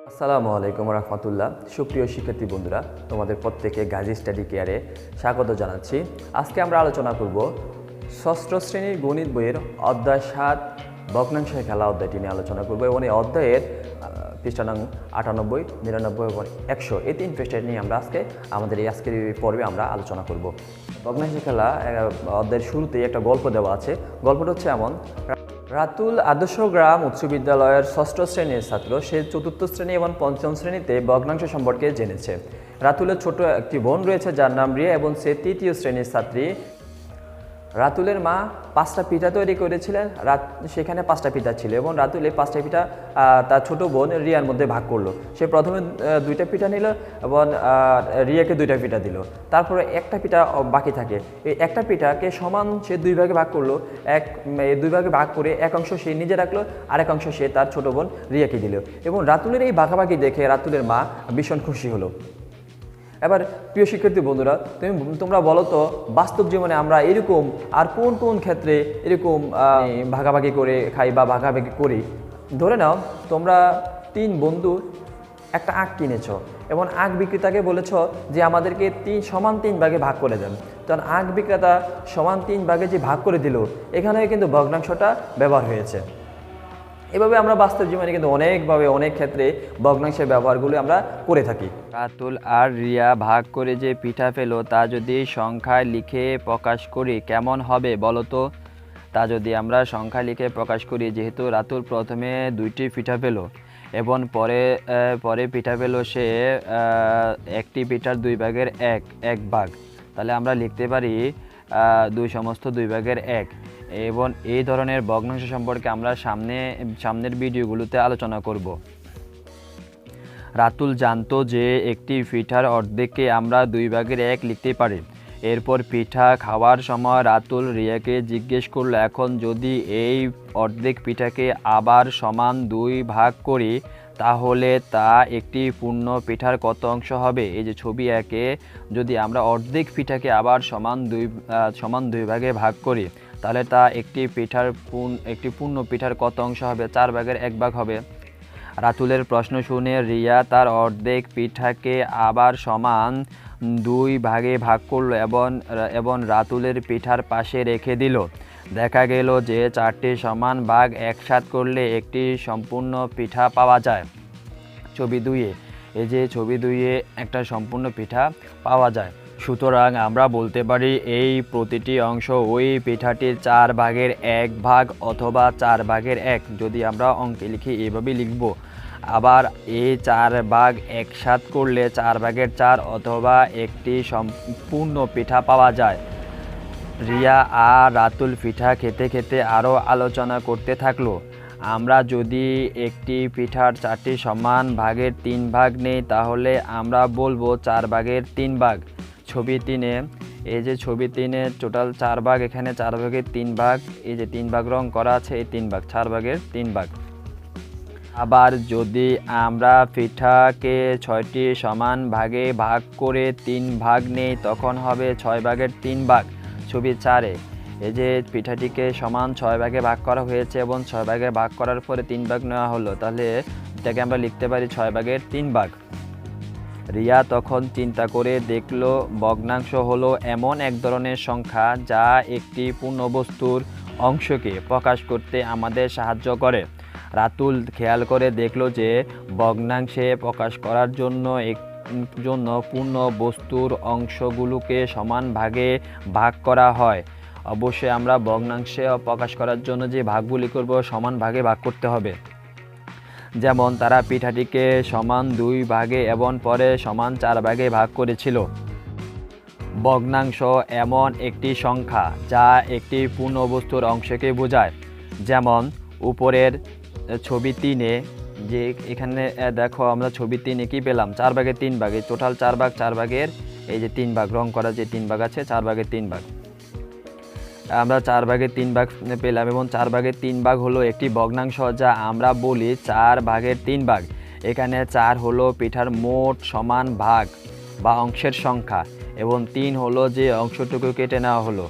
আসসালামু আলাইকুম রহমতুল্লাহ। সুপ্রিয় শিক্ষার্থী বন্ধুরা, তোমাদের প্রত্যেকে গাজী স্টাডি কেয়ারে স্বাগত জানাচ্ছি। আজকে আমরা আলোচনা করব ষষ্ঠ শ্রেণীর গণিত বইয়ের অধ্যায় 7 ভগ্নাংশের খেলা অধ্যায়টি নিয়ে আলোচনা করব এবং এই অধ্যায়ের পৃষ্ঠা নং 98, 99 এবং 100 এই 3 পৃষ্ঠা নিয়ে আমরা আমাদের আজকের এই পর্বে আমরা আলোচনা করব। ভগ্নাংশের খেলা অধ্যায়ের শুরুতেই একটা গল্প দেওয়া আছে। গল্পটা হচ্ছে এমন: রাতুল আদর্শ গ্রাম উচ্চ বিদ্যালয়ের ষষ্ঠ শ্রেণীর ছাত্র। সে চতুর্থ শ্রেণী এবং পঞ্চম শ্রেণীতে ভগ্নাংশ সম্পর্কে জেনেছে। রাতুলের ছোট একটি বোন রয়েছে যার নাম রিয়া এবং সে তৃতীয় শ্রেণীর ছাত্রী। রাতুলের মা 5টা পিঠা তৈরি করেছিলেন। সেখানে 5টা পিঠা ছিল এবং রাতুল এই 5টা পিঠা তার ছোট বোন রিয়ার মধ্যে ভাগ করলো। সে প্রথমে 2টা পিঠা নিল এবং রিয়াকে 2টা পিঠা দিল। তারপরে একটা পিঠা বাকি থাকে। এই একটা পিঠাকে সমান সে 2 ভাগে ভাগ করলো। এই 2 ভাগে ভাগ করে এক অংশ সে নিজে রাখলো, আরেক অংশ সে তার ছোট বোন রিয়াকে দিল। এবং রাতুলের এই ভাগাভাগি দেখে রাতুলের মা ভীষণ খুশি হলো। এবার প্রিয় শিক্ষার্থী বন্ধুরা, তোমরা বলো তো, বাস্তব জীবনে আমরা এরকম আর কোন কোন ক্ষেত্রে এরকম ভাগাভাগি করে খাই বা ভাগাভাগি করি? ধরে নাও তোমরা 3 বন্ধু একটা আখ কিনেছো এবং আখ বিক্রেতাকে বলেছ যে আমাদেরকে সমান 3 ভাগে ভাগ করে দেন। তখন আখ বিক্রেতা সমান 3 ভাগে যে ভাগ করে দিল, এখানে কিন্তু ভগ্নাংশটা ব্যবহার হয়েছে। এভাবে আমরা বাস্তব জীবনে কিন্তু অনেকভাবে অনেক ক্ষেত্রে ভগ্নাংশের ব্যবহারগুলো আমরা করে থাকি। রাতুল আর রিয়া ভাগ করে যে পিঠা পেল তা যদি সংখ্যায় লিখে প্রকাশ করি কেমন হবে বলো তো? তা যদি আমরা সংখ্যা লিখে প্রকাশ করি, যেহেতু রাতুল প্রথমে 2টি পিঠা পেল এবং পরে পিঠা পেল সে একটি পিঠার 2 ভাগের 1 ভাগ, তাহলে আমরা লিখতে পারি 2 ভাগের 1। এবং এই ধরনের ভগ্নাংশ সম্পর্কে আমরা সামনের ভিডিওগুলোতে আলোচনা করব। রাতুল জানতো যে একটি পিঠার অর্ধেককে আমরা 2 ভাগের 1 লিখতে পারি। এরপর পিঠা খাওয়ার সময় রাতুল রিয়াকে জিজ্ঞেস করলো, এখন যদি এই অর্ধেক পিঠাকে আবার সমান 2 ভাগ করি তাহলে তা একটি পূর্ণ পিঠার কত অংশ হবে? এই যে ছবি 1-এ যদি আমরা অর্ধেক পিঠাকে আবার সমান 2 ভাগে ভাগ করি তাহলে তা একটি পূর্ণ পিঠার কত অংশ হবে? 4 ভাগের 1 ভাগ হবে। রাতুলের প্রশ্ন শুনে রিয়া তার অর্ধেক পিঠাকে আবার সমান 2 ভাগে ভাগ করলো এবং রাতুলের পিঠার পাশে রেখে দিল। দেখা গেল যে 4টি সমান ভাগ একসাথে করলে একটি সম্পূর্ণ পিঠা পাওয়া যায়। ছবি 2-এ, এই যে ছবি 2-এ একটা সম্পূর্ণ পিঠা পাওয়া যায়। সুতরাং আমরা বলতে পারি এই প্রতিটি অংশ ওই পিঠাটির 4 ভাগের 1 ভাগ অথবা 4 ভাগের 1। যদি আমরা অঙ্কে লিখি এভাবেই লিখব। আবার এই 4 ভাগ একসাথে করলে 4 ভাগের 4 অথবা একটি সম্পূর্ণ পিঠা পাওয়া যায়। রিয়া আর রাতুল পিঠা খেতে খেতে আরও আলোচনা করতে থাকলো। আমরা যদি একটি পিঠার 4টি সমান ভাগের 3 ভাগ নেই তাহলে আমরা বলবো 4 ভাগের 3 ভাগ। ছবি 3-এ, এই যে ছবি 3-এ টোটাল 4 ভাগ, এখানে 4 ভাগের 3 ভাগ, এই যে 3 ভাগ রং করা আছে, এই 3 ভাগ, 4 ভাগের 3 ভাগ। আবার যদি আমরা পিঠাকে 6টি সমান ভাগে ভাগ করে 3 ভাগ নেই তখন হবে 6 ভাগের 3 ভাগ। ছবি 4-এ, এই যে পিঠাটিকে সমান 6 ভাগে ভাগ করা হয়েছে এবং 6 ভাগে ভাগ করার পরে 3 ভাগ নেওয়া হলো, তাহলে এটাকে আমরা লিখতে পারি 6 ভাগের 3 ভাগ। রিয়া তখন চিন্তা করে দেখলো ভগ্নাংশ হলো এমন এক ধরনের সংখ্যা যা একটি পূর্ণবস্তুর অংশকে প্রকাশ করতে আমাদের সাহায্য করে। রাতুল খেয়াল করে দেখলো যে ভগ্নাংশে প্রকাশ করার জন্য পূর্ণ বস্তুর অংশগুলোকে সমান ভাগে ভাগ করা হয়। অবশ্যই আমরা ভগ্নাংশে প্রকাশ করার জন্য যে ভাগগুলি করব সমান ভাগে ভাগ করতে হবে। যেমন তারা পিঠাটিকে সমান 2 ভাগে এবং পরে সমান 4 ভাগে ভাগ করেছিল। ভগ্নাংশ এমন একটি সংখ্যা যা একটি পূর্ণ বস্তুর অংশকে বোঝায়। যেমন উপরের ছবি 3-এ, যে এখানে দেখো আমরা ছবি 3-এ কি পেলাম? 4 ভাগের 3 ভাগে, টোটাল 4 ভাগ, 4 ভাগের এই যে 3 ভাগ রং করা যে 3 ভাগ আছে, 4 ভাগের 3 ভাগ আমরা 4 ভাগের 3 ভাগ পেলাম এবং 4 ভাগের 3 ভাগ হলো একটি ভগ্নাংশ যা আমরা বলি 4 ভাগের 3 ভাগ। এখানে 4 হলো পিঠার মোট সমান ভাগ বা অংশের সংখ্যা এবং 3 হলো যে অংশটুকু কেটে নেওয়া হলো।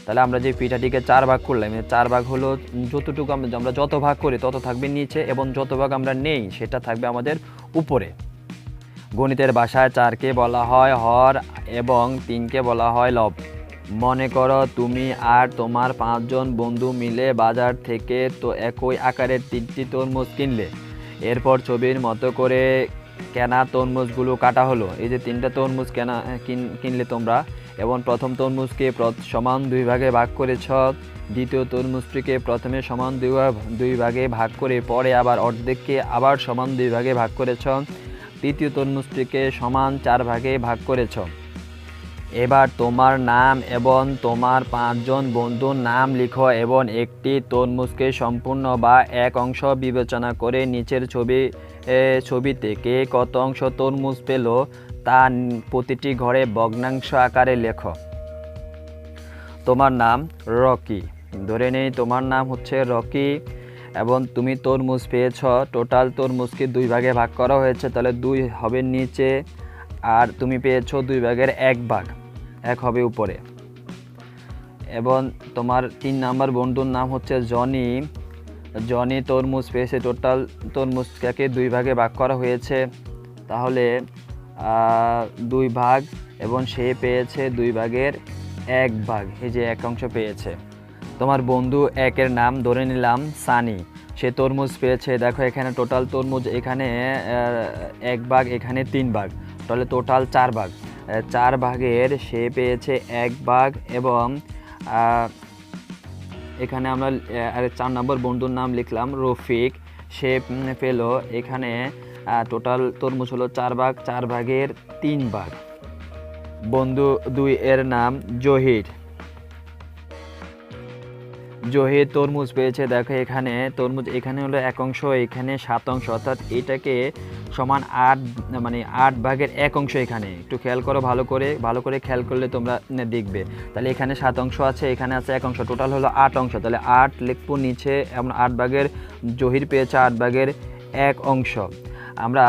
তাহলে আমরা যে পিঠাটিকে 4 ভাগ করলাম, 4 ভাগ হলো যতটুকু আমরা যত ভাগ করি তত থাকবে নিচে, এবং যত ভাগ আমরা নেই সেটা থাকবে আমাদের উপরে। গণিতের ভাষায় 4কে বলা হয় হর এবং 3কে বলা হয় লব। মনে করো তুমি আর তোমার 5 জন বন্ধু মিলে বাজার থেকে তো একই আকারের 3টি তরমুজ কিনলে। এরপর ছবির মতো করে কেনা তরমুজগুলো কাটা হলো। এই যে 3টা তরমুজ কিনলে তোমরা, এবং প্রথম তরমুজকে সমান 2 ভাগে ভাগ করেছ, দ্বিতীয় তরমুজটিকে প্রথমে সমান 2 ভাগে ভাগ করে পরে আবার অর্ধেককে আবার সমান 2 ভাগে ভাগ করেছ, তৃতীয় তরমুজটিকে সমান 4 ভাগে ভাগ করেছ। এবার তোমার নাম এবং তোমার 5 জন বন্ধুর নাম লিখো এবং একটি তরমুজকে সম্পূর্ণ বা এক অংশ বিবেচনা করে নিচের ছবিতে কে কত অংশ তরমুজ পেল তা প্রতিটি ঘরে ভগ্নাংশ আকারে লেখো। তোমার নাম রকি, ধরে নেই তোমার নাম হচ্ছে রকি, এবং তুমি তরমুজ পেয়েছ। টোটাল তরমুজকে 2 ভাগে ভাগ করা হয়েছে, তাহলে 2 হবে নিচে, আর তুমি পেয়েছো 2 ভাগের 1 ভাগ, 1 হবে উপরে। এবং তোমার 3 নাম্বার বন্ধুর নাম হচ্ছে জনি। জনি তরমুজ পেয়েছে, টোটাল তরমুজকে 2 ভাগে ভাগ করা হয়েছে, তাহলে 2 ভাগ, এবং সে পেয়েছে 2 ভাগের 1 ভাগ, এই যে 1 অংশ পেয়েছে। তোমার বন্ধু 1-এর নাম ধরে নিলাম সানি, সে তরমুজ পেয়েছে। দেখো এখানে টোটাল তরমুজ এখানে 1 ভাগ, এখানে 3 ভাগ, তাহলে টোটাল 4 ভাগ। 4 ভাগের সে পেয়েছে 1 ভাগ, এবং এখানে আমরা 4 নম্বর বন্ধুর নাম লিখলাম রফিক, সে পেল এখানে টোটাল তরমুজ হলো 4 ভাগ, 4 ভাগের 3 ভাগ। বন্ধু 2-এর নাম জহির। জহির তরমুজ পেয়েছে। দেখো এখানে তরমুজ এখানে হলো 1 অংশ, এখানে 7 অংশ, অর্থাৎ এটাকে সমান 8, মানে 8 ভাগের 1 অংশ। এখানে একটু খেয়াল করো, ভালো করে খেয়াল করলে তোমরা দেখবে। তাহলে এখানে 7 অংশ আছে, এখানে আছে 1 অংশ, টোটাল হলো 8 অংশ। তাহলে 8 লিখবো নিচে, এবং 8 ভাগের জহির পেয়েছে 8 ভাগের 1 অংশ। আমরা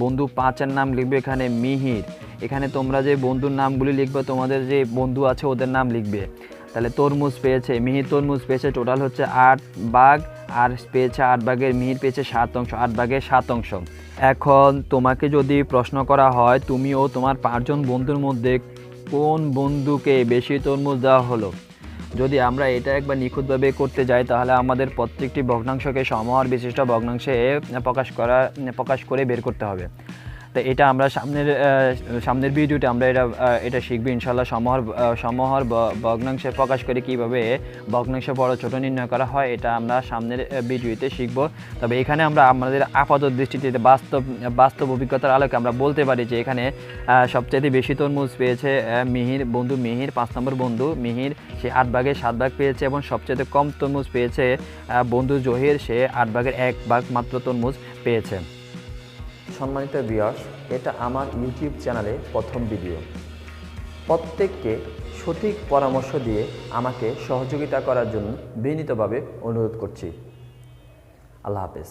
বন্ধু 5-এর নাম লিখবো এখানে মিহির। এখানে তোমরা যে বন্ধুর নামগুলি লিখবে, তোমাদের যে বন্ধু আছে ওদের নাম লিখবে। তাহলে তরমুজ পেয়েছে, মিহির তরমুজ পেয়েছে, টোটাল হচ্ছে 8 ভাগ, আর পেয়েছে 8 ভাগের, মিহির পেয়েছে 7 অংশ, 8 ভাগের 7 অংশ। এখন তোমাকে যদি প্রশ্ন করা হয় তুমি ও তোমার 5 জন বন্ধুর মধ্যে কোন বন্ধুকে বেশি তরমুজ দেওয়া হলো, যদি আমরা এটা একবার নিখুঁতভাবে করতে যাই তাহলে আমাদের প্রত্যেকটি ভগ্নাংশকে সমহর বিশিষ্ট ভগ্নাংশে প্রকাশ করে বের করতে হবে। তো এটা আমরা সামনের ভিডিওতে আমরা এটা শিখবো ইনশাল্লাহ। সমহর ভগ্নাংশে প্রকাশ করে কীভাবে ভগ্নাংশ বড় ছোট নির্ণয় করা হয়, এটা আমরা সামনের ভিডিওতে শিখব। তবে এখানে আমরা আমাদের আপাতত দৃষ্টিতে বাস্তব অভিজ্ঞতার আলোকে আমরা বলতে পারি যে এখানে সবচেয়ে বেশি তরমুজ পেয়েছে বন্ধু মিহির, 5 নম্বর বন্ধু মিহির, সে 8 ভাগের 7 ভাগ পেয়েছে, এবং সবচেয়ে কম তরমুজ পেয়েছে বন্ধু জহির, সে 8 ভাগের 1 ভাগ মাত্র তরমুজ পেয়েছে। সম্মানিত ভিউয়ার্স, এটা আমার ইউটিউব চ্যানেলে প্রথম ভিডিও। প্রত্যেককে সঠিক পরামর্শ দিয়ে আমাকে সহযোগিতা করার জন্য বিনীতভাবে অনুরোধ করছি। আল্লাহ হাফেজ।